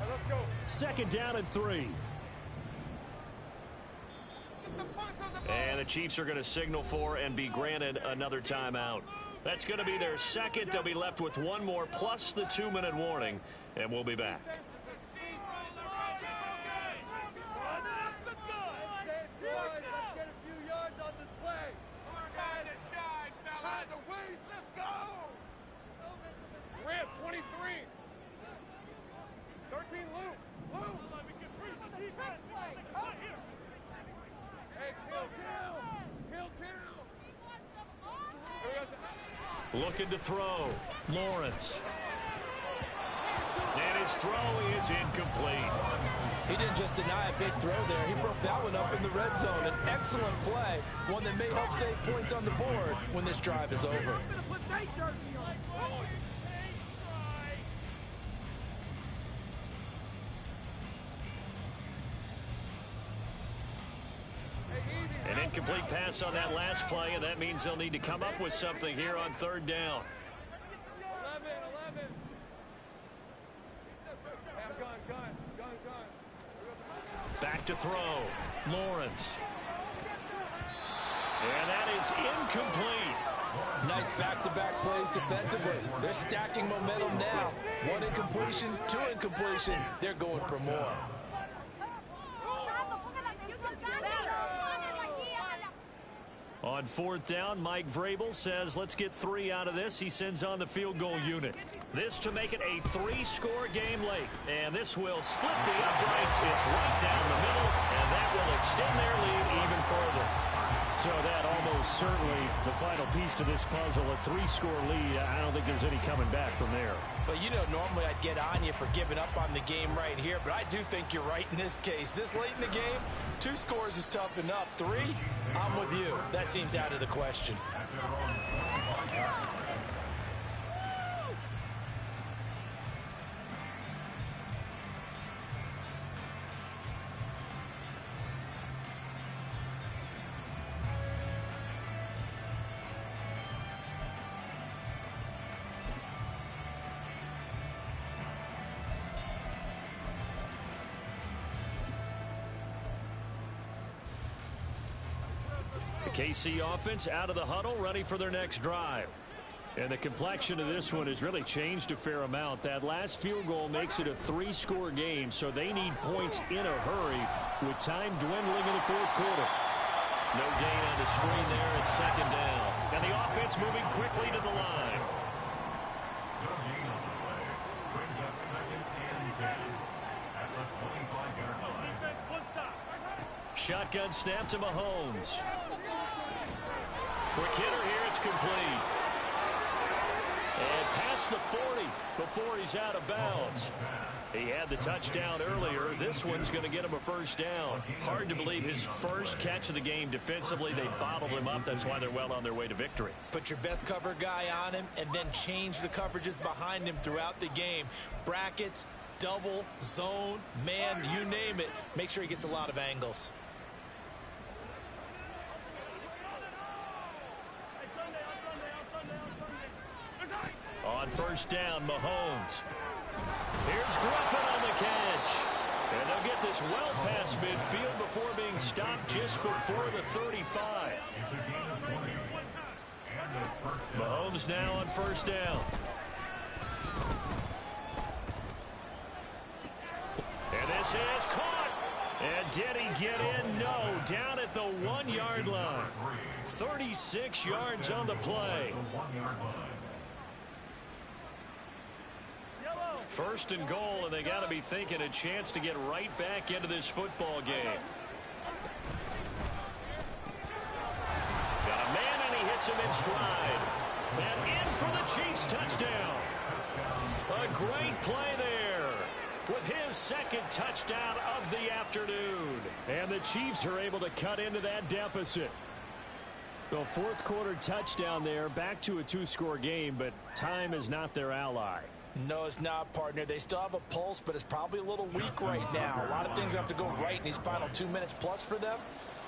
Let's go. 2nd down and 3. And the Chiefs are going to signal for and be granted another timeout. That's going to be their 2nd. They'll be left with 1 more plus the 2-minute warning, and we'll be back. Looking to throw. Lawrence. And his throw is incomplete. He didn't just deny a big throw there. He broke that one up in the red zone. An excellent play. One that may help save points on the board when this drive is over. incomplete pass on that last play, and that means they'll need to come up with something here on third down. 11. Back to throw. Lawrence. And that is incomplete. Nice back-to-back plays defensively. They're stacking momentum now. One incompletion, two incompletion. They're going for more. On fourth down, Mike Vrabel says, let's get 3 out of this. He sends on the field goal unit. This to make it a 3-score game late. And this will split the uprights. It's right down the middle, and that will extend their lead even further. So that almost certainly the final piece to this puzzle, a 3-score lead. I don't think there's any coming back from there. But you know, normally I'd get on you for giving up on the game right here, but I do think you're right in this case. This late in the game, 2 scores is tough enough. 3, I'm with you. That seems out of the question. KC offense out of the huddle, ready for their next drive. And the complexion of this one has really changed a fair amount. That last field goal makes it a 3-score game, so they need points in a hurry with time dwindling in the fourth quarter. No gain on the screen there at second down. And the offense moving quickly to the line. Shotgun snap to Mahomes. Quick hitter here, it's complete. And past the 40 before he's out of bounds. He had the touchdown earlier. This one's going to get him a first down. Hard to believe his first catch of the game defensively. They bottled him up. That's why they're well on their way to victory. Put your best cover guy on him and then change the coverages behind him throughout the game. Brackets, double, zone, man, you name it. Make sure he gets a lot of angles. On first down, Mahomes. Here's Griffin on the catch. And they'll get this well past midfield before being stopped just before the 35. Mahomes now on first down. And this is caught. And did he get in? No. Down at the 1-yard line. 36 yards on the play. First and goal, and they got to be thinking a chance to get right back into this football game. Got a man, and he hits him in stride. And in for the Chiefs touchdown. A great play there with his second touchdown of the afternoon. And the Chiefs are able to cut into that deficit. The fourth quarter touchdown there, back to a 2-score game, but time is not their ally. No, it's not, partner. They still have a pulse, but it's probably a little weak right now. A lot of things have to go right in these final 2 minutes plus for them.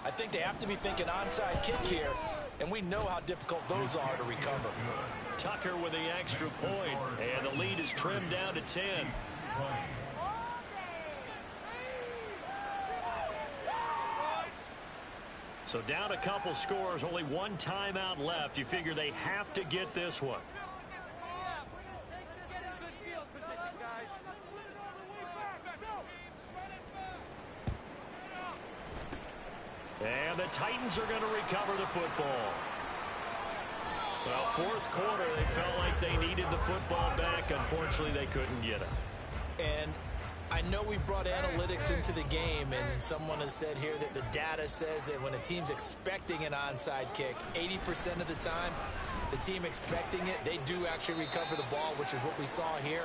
I think they have to be thinking onside kick here, and we know how difficult those are to recover. Tucker with the extra point, and the lead is trimmed down to 10. So down a couple scores, only one timeout left. You figure they have to get this one. And the Titans are going to recover the football. Well, fourth quarter, they felt like they needed the football back. Unfortunately, they couldn't get it. And I know we brought analytics into the game, and someone has said here that the data says that when a team's expecting an onside kick, 80% of the time, the team expecting it, they do actually recover the ball, which is what we saw here.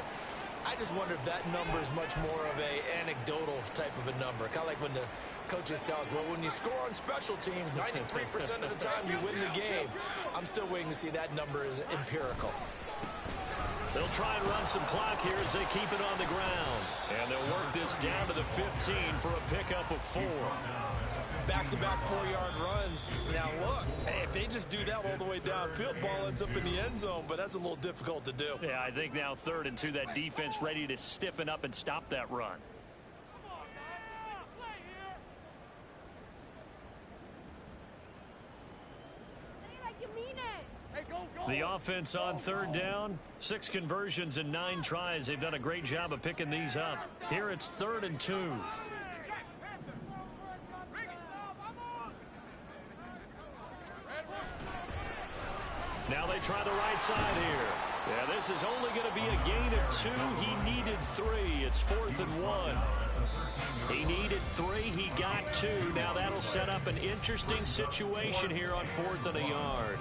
I just wonder if that number is much more of a anecdotal type of a number. Kind of like when the coaches tell us, well, when you score on special teams, 93% of the time you win the game. I'm still waiting to see that number is empirical. They'll try and run some clock here as they keep it on the ground. And they'll work this down to the 15 for a pickup of 4. back-to-back 4-yard runs. Now, look, hey, if they just do that all the way downfield, ball ends up in the end zone, but that's a little difficult to do. Yeah, I think now 3rd and 2, that defense ready to stiffen up and stop that run. The offense on 3rd down, 6 conversions and 9 tries. They've done a great job of picking these up. Here it's 3rd and 2. Now they try the right side here. Yeah, this is only going to be a gain of 2. He needed 3. It's 4th and 1. He needed 3. He got 2. Now that'll set up an interesting situation here on 4th and a yard.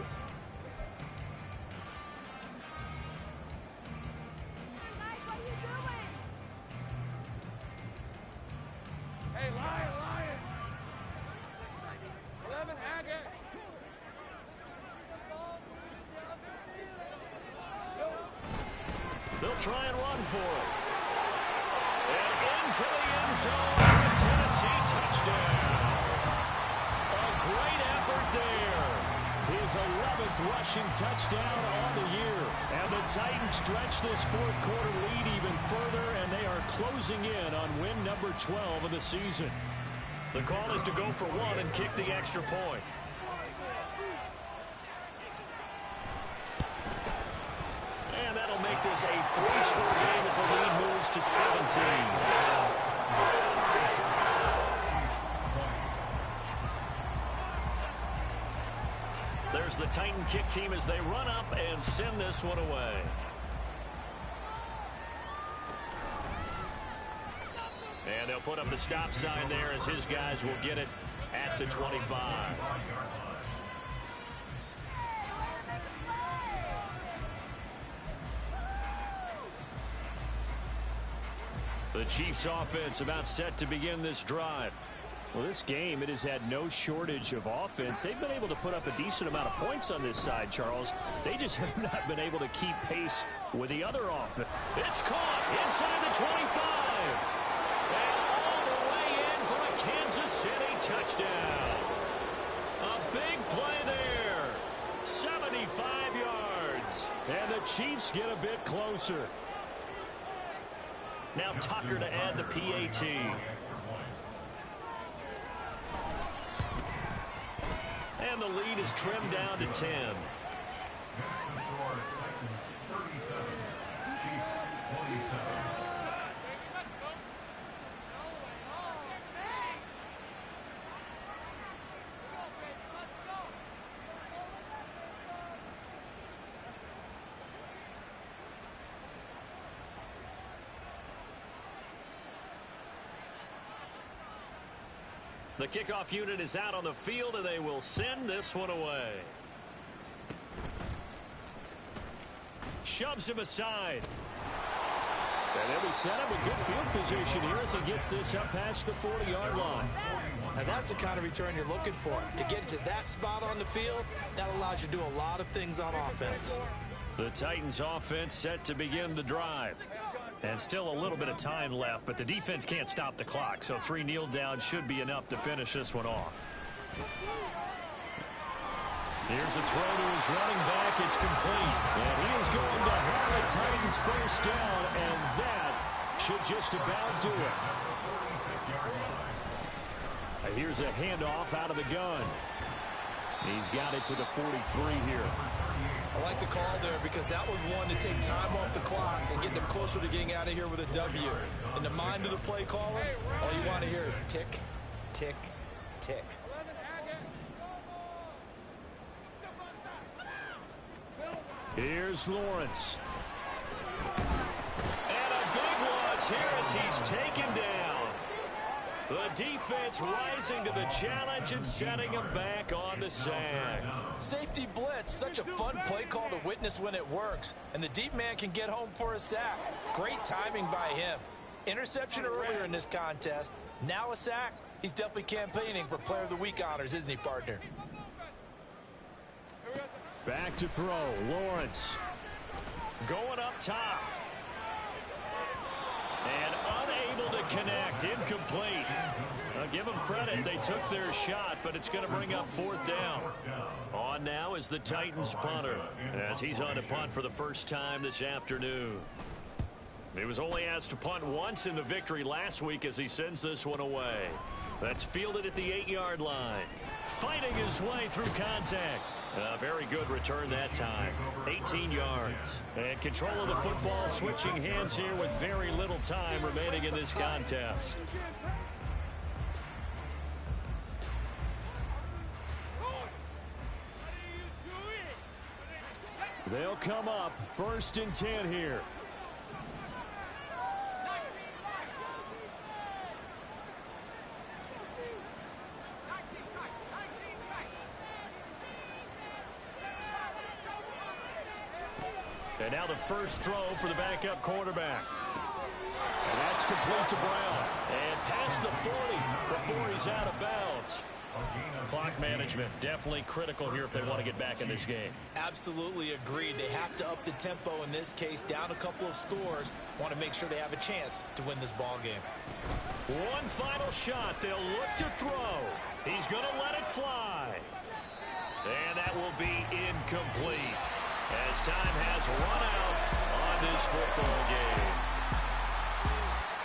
They'll try and run for it. And into the end zone for a Tennessee touchdown. A great effort there. His 11th rushing touchdown on the year. And the Titans stretch this 4th quarter lead even further, and they are closing in on win number 12 of the season. The call is to go for 1 and kick the extra point. And that'll make this a 3-score game as the lead moves to 17. There's the Titan kick team as they run up and send this one away. And they'll put up the stop sign there as his guys will get it at the 25. The Chiefs offense about set to begin this drive. Well, this game, it has had no shortage of offense. They've been able to put up a decent amount of points on this side, Charles. They just have not been able to keep pace with the other offense. It's caught inside the 25. And all the way in for a Kansas City touchdown. A big play there. 75 yards. And the Chiefs get a bit closer. Now Tucker to add the PAT. And the lead is trimmed down to 10. The kickoff unit is out on the field, and they will send this one away. Shoves him aside. And they'll be set up a good field position here as he gets this up past the 40-yard line. And that's the kind of return you're looking for. To get to that spot on the field, that allows you to do a lot of things on offense. The Titans offense set to begin the drive. And still a little bit of time left, but the defense can't stop the clock, so 3 kneel downs should be enough to finish this one off. Here's a throw to his running back. It's complete. And he is going to have the Titans first down, and that should just about do it. Here's a handoff out of the gun. He's got it to the 43 here. I like the call there because that was one to take time off the clock and get them closer to getting out of here with a W. In the mind of the play caller, all you want to hear is tick, tick, tick. Here's Lawrence. And a big loss here as he's taken down. The defense rising to the challenge and setting him back on the sack. Safety blitz, such a fun play call to witness when it works. And the deep man can get home for a sack. Great timing by him. Interception earlier in this contest. Now a sack. He's definitely campaigning for Player of the Week honors, isn't he, partner? Back to throw. Lawrence. Going up top. And unable to connect. Incomplete. I'll give them credit. They took their shot, but it's going to bring up 4th down. On now is the Titans punter, as he's on to punt for the first time this afternoon. He was only asked to punt once in the victory last week as he sends this one away. That's fielded at the 8-yard line. Fighting his way through contact. A very good return that time. 18 yards. And control of the football, switching hands here with very little time remaining in this contest. They'll come up 1st and 10 here. And now the first throw for the backup quarterback. And that's complete to Brown. And past the 40 before he's out of bounds. Clock management definitely critical here if they want to get back in this game. Absolutely agreed. They have to up the tempo in this case, down a couple of scores. Want to make sure they have a chance to win this ball game. One final shot. They'll look to throw. He's going to let it fly. And that will be incomplete, as time has run out on this football game.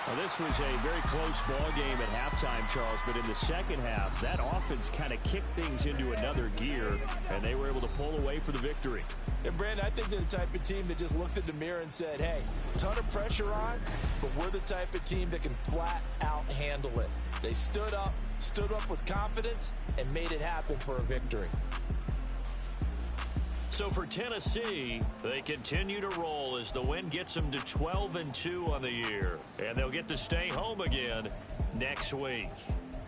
Well, this was a very close ball game at halftime, Charles, but in the second half, that offense kind of kicked things into another gear, and they were able to pull away for the victory. And, Brandon, I think they're the type of team that just looked in the mirror and said, hey, ton of pressure on, but we're the type of team that can flat out handle it. They stood up with confidence, and made it happen for a victory. So for Tennessee, they continue to roll as the win gets them to 12-2 on the year. And they'll get to stay home again next week.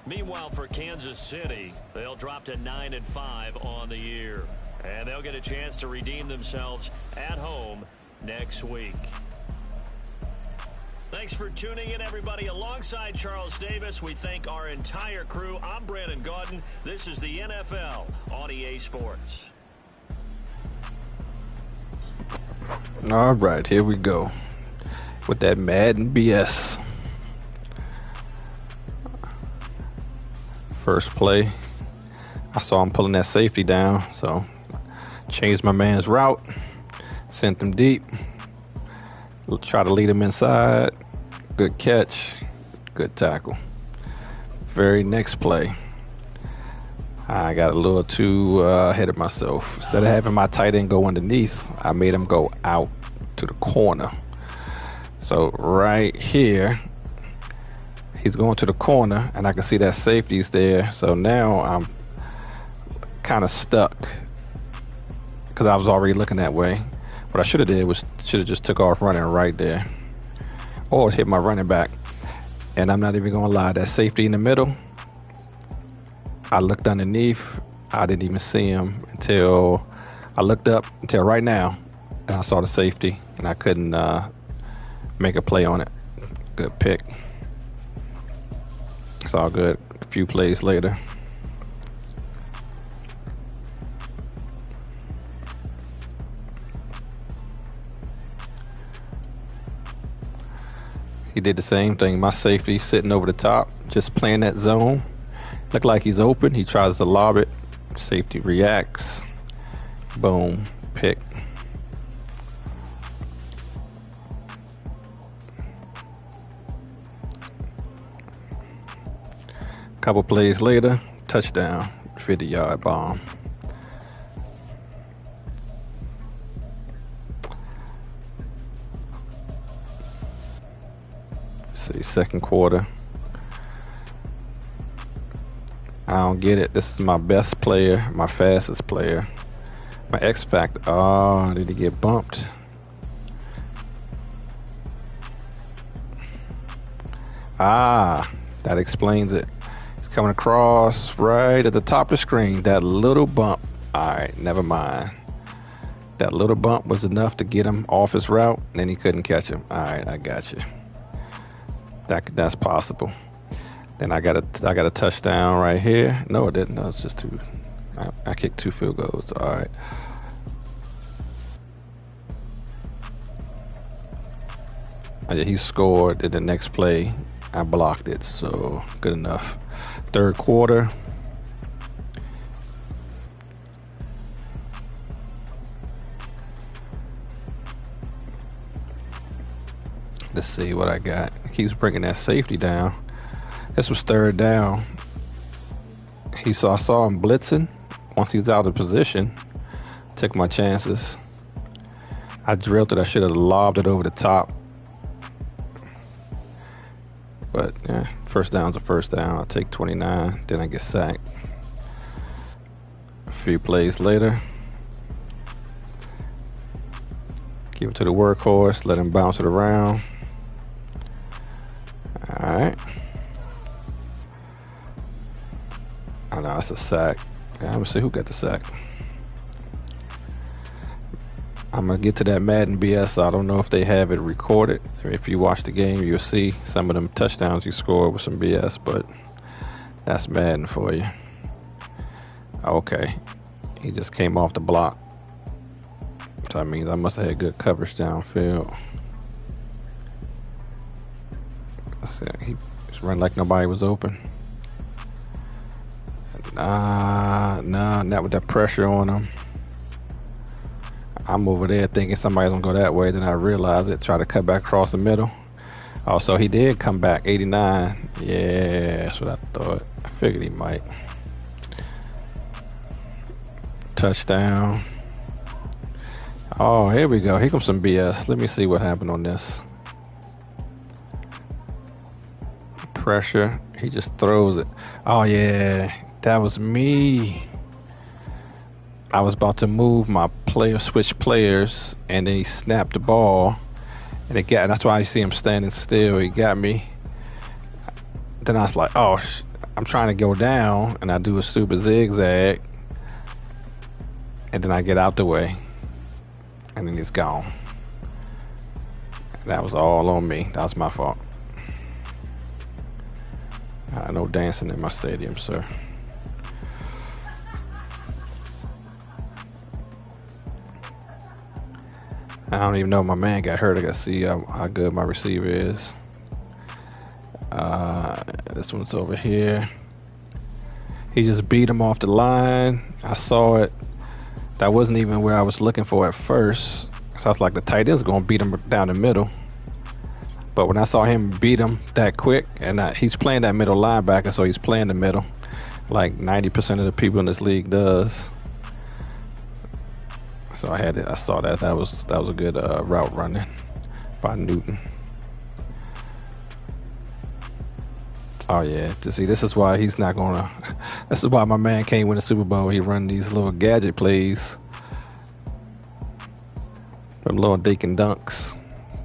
Meanwhile, for Kansas City, they'll drop to 9-5 on the year. And they'll get a chance to redeem themselves at home next week. Thanks for tuning in, everybody. Alongside Charles Davis, we thank our entire crew. I'm Brandon Gaudin. This is the NFL on EA Sports. All right, here we go with that Madden BS. First play, I saw him pulling that safety down, so changed my man's route, sent him deep, try to lead him inside. Good catch, good tackle. Very next play, I got a little too ahead of myself. Instead of having my tight end go underneath, I made him go out to the corner. So right here, he's going to the corner, and I can see that safety's there. So now I'm kind of stuck because I was already looking that way. What I should have did was just took off running right there, or hit my running back. And I'm not even going to lie, that safety in the middle, I looked underneath. I didn't even see him until I looked up until right now, and I saw the safety, and I couldn't make a play on it. Good pick. It's all good. A few plays later. He did the same thing. My safety sitting over the top, just playing that zone. Look like he's open. He tries to lob it. Safety reacts. Boom. Pick. Couple plays later, touchdown. 50-yard bomb. See, second quarter. I don't get it. This is my best player, my fastest player, my X factor. Oh, did he get bumped? Ah, that explains it. He's coming across right at the top of the screen. That little bump. All right, never mind. That little bump was enough to get him off his route, and then he couldn't catch him. All right, I got you. That's possible. Then I got a touchdown right here. No, it didn't. No, it's just two. I kicked 2 field goals. All right. He scored in the next play. I blocked it, so good enough. Third quarter. Let's see what I got. Keeps bringing that safety down. This was third down. I saw him blitzing. Once he's out of position, took my chances. I drilled it. I should have lobbed it over the top. But yeah, first down's a first down. I'll take 29. Then I get sacked. A few plays later, give it to the workhorse. Let him bounce it around. All right. I know it's a sack. Yeah, I'm gonna see who got the sack. I'm gonna get to that Madden BS. I don't know if they have it recorded. If you watch the game, you'll see some of them touchdowns you scored with some BS, but that's Madden for you. Okay, he just came off the block. So that means I must have had good coverage downfield. Let's see, he just ran like nobody was open. Nah, not with that pressure on him. I'm over there thinking somebody's gonna go that way. Then I realized it. Try to cut back across the middle. Oh, so he did come back. 89. Yeah, that's what I thought. I figured he might. Touchdown. Oh, here we go. Here comes some BS. Let me see what happened on this. Pressure. He just throws it. Oh, yeah. That was me. I was about to move my player, switch players, and then he snapped the ball, and that's why I see him standing still. He got me. Then I was like, oh, I'm trying to go down, and I do a stupid zigzag, and then I get out the way, and then he's gone. That was all on me. That was my fault. No dancing in my stadium, sir. I don't even know if my man got hurt. I gotta see how good my receiver is. This one's over here. He just beat him off the line. I saw it. That wasn't even where I was looking for at first. So I was like, the tight end's gonna beat him down the middle. But when I saw him beat him that quick, and he's playing that middle linebacker, so he's playing the middle, like 90% of the people in this league does. So I saw that. That was a good route running by Newton. Oh yeah, to see, this is why he's not gonna. This is why my man can't win the Super Bowl. He run these little gadget plays, them little dink and dunks.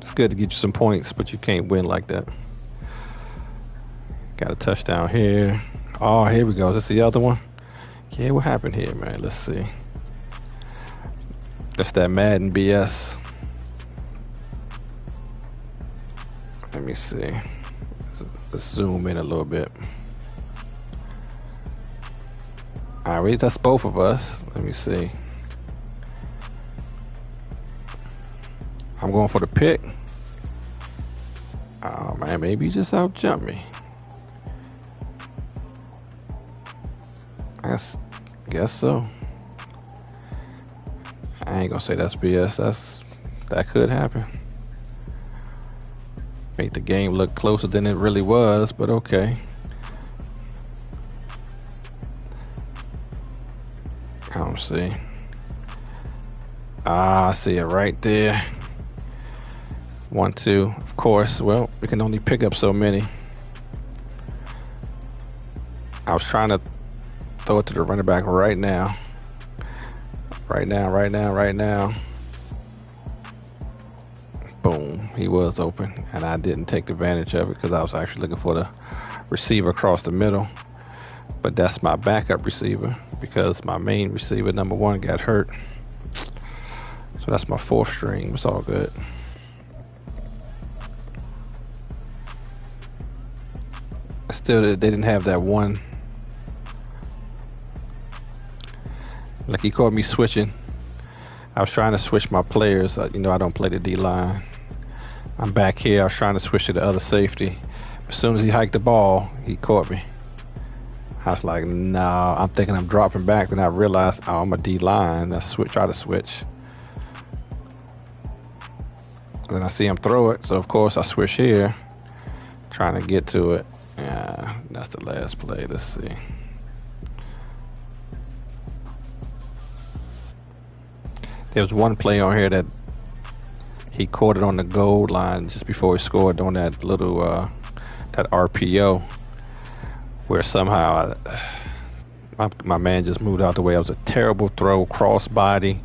It's good to get you some points, but you can't win like that. Got a touchdown here. Oh, here we go. Is this the other one? Yeah, what happened here, man? Let's see. That's that Madden BS. Let me see. Let's zoom in a little bit. Alright, that's both of us. Let me see. I'm going for the pick. Oh man, maybe you just out jump me. I guess so. I ain't gonna say that's BS. That could happen. Make the game look closer than it really was, but okay. I don't see. I see it right there. 1, 2. Of course. Well, we can only pick up so many. I was trying to throw it to the running back right now. Right now. Boom. He was open, and I didn't take advantage of it because I was actually looking for the receiver across the middle. But that's my backup receiver because my main receiver, number 1, got hurt. So that's my 4th string. It's all good. Still, they didn't have that one. Like, he caught me switching. I was trying to switch my players. I don't play the D-line. I'm back here. I was trying to switch to the other safety, As soon as he hiked the ball, he caught me. I was like, nah, I'm thinking I'm dropping back. Then I realized, oh, I'm a D-line. I try to switch. Then I see him throw it. So, of course, I switch here, trying to get to it. Yeah, that's the last play. Let's see. There was one play on here that he caught it on the goal line just before he scored on that little that RPO, where somehow my man just moved out the way. It was a terrible throw, cross body,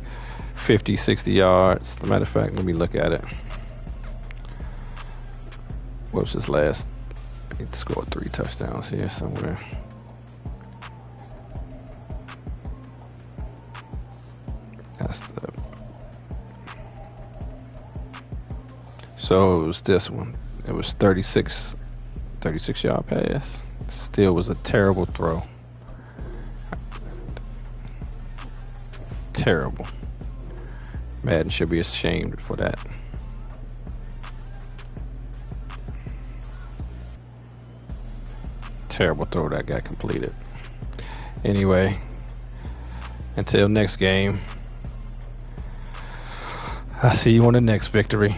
50, 60 yards. As a matter of fact, let me look at it. What was his last? He scored 3 touchdowns here somewhere. That's the. So it was this one. It was 36 yard pass. Still was a terrible throw. Terrible. Madden should be ashamed for that. Terrible throw that got completed. Anyway, until next game, I'll see you on the next victory.